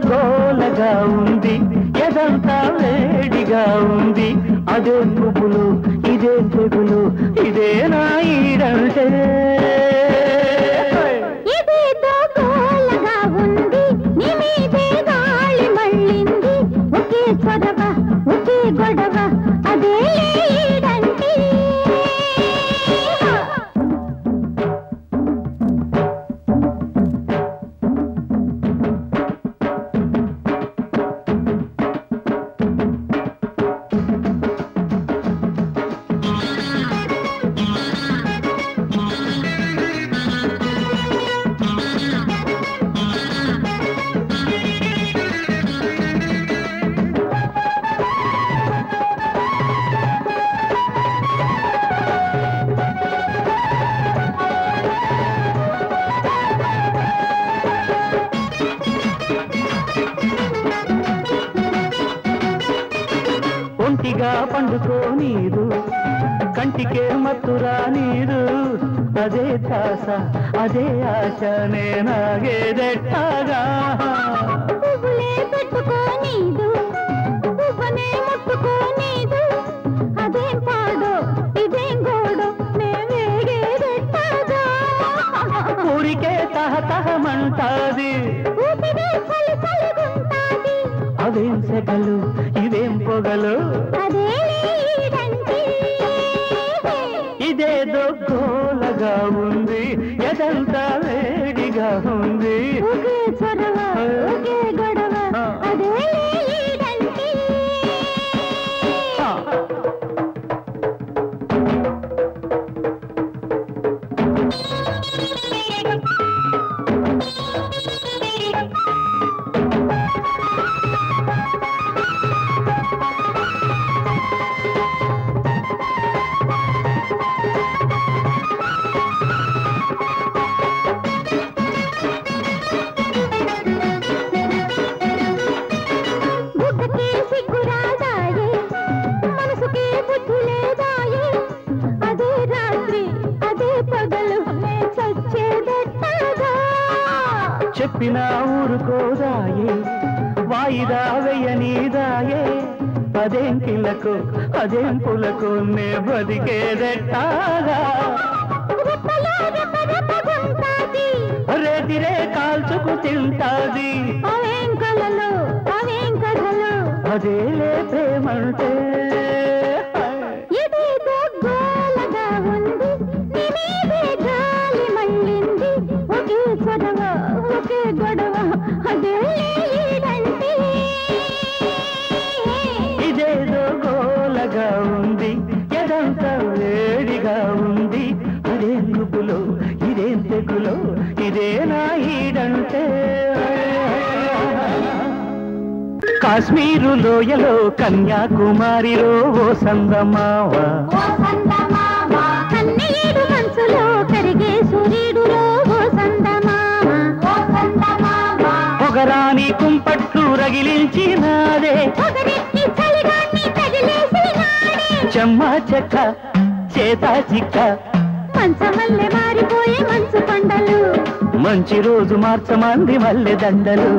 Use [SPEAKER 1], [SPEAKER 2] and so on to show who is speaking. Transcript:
[SPEAKER 1] గోలగా ఉంది ఎదంతా వేడిగా ఉంది అదే పువ్వులు ఇదే తెగులు ఇదే నా ఈడంటే
[SPEAKER 2] ఇదేదో గోలగా ఉంది నీ మీదే గాలి మళ్ళింది ఒకే చొరవ ఒకే గొడవ అదే ఈడంటే
[SPEAKER 1] ఒంటిగా పండుకో నీరు కంటికే మత్తురా నీరు అదే తాస అదే ఆశ నేనాగేదెట్టాగా
[SPEAKER 2] పువ్వులే పెట్టుకో నీదు పువ్వనే ముట్టుకో నీదు అదేం పాడో ఇదేం గోడో నే వేగేదెట్టాగా
[SPEAKER 1] ఊరికే తహతహమంటాది
[SPEAKER 2] ఊపిరే చలి చలిగుంటాది
[SPEAKER 1] అవేం సెగలు ఇవేం పొగలు
[SPEAKER 2] అదే ఈడంటే
[SPEAKER 1] ఇదేదో గోలగా ఉంది ఎదంతా వేడిగా ఉంది
[SPEAKER 2] ఒకే చొరవ ఒకే గొడవ అదే ఈడంటే బుగ్గకే సిగ్గురాదాయే మనసుకే బుద్ధి లేదాయే అదే రాత్రి అదే పగలు నే చచ్చేదెట్టాగా
[SPEAKER 1] చెప్పినా ఊరుకోదాయే వాయిదా వెయ్యనీదాయే అదేం కిలకు అదేం పులకు నే బతికేదెట్టాగా
[SPEAKER 2] రెప్పలో రెపరెపగుంటాది
[SPEAKER 1] రేతిరే కాల్చుకు తింటాది
[SPEAKER 2] అవేం కలలు అవేం కథలు
[SPEAKER 1] అదేలే ప్రేమంటే
[SPEAKER 2] ఇదేదో గోలగా ఉంది నీ మీదే గాలి మళ్ళింది ఒకే చొరవ ఒకే గొడవ అదే ఈడంటే
[SPEAKER 1] ఇదేదో గోలగా ఉంది ఎదంతా వేడిగా ఉంది అదేం గుబులో ఇదేం తెగులో ఇదే నా ఈడంటే కాశ్మీరు లోయలో కన్యాకుమారిలో ఓ సందమావ
[SPEAKER 2] కన్నీడు మనసులో కరిగే సూర్యుడులో ఓ సందమామ
[SPEAKER 1] పొగరాని కుంపట్లు రగిలించినాదే
[SPEAKER 2] పొగరెక్కి చలిగాన్ని తగిలేసినాడే
[SPEAKER 1] చెమ్మ చెక్క చేత చిక్క
[SPEAKER 2] మంచమల్లె మారిపోయే మంచు కొండలు
[SPEAKER 1] మంచి రోజు మార్చమంది మల్లె దండలు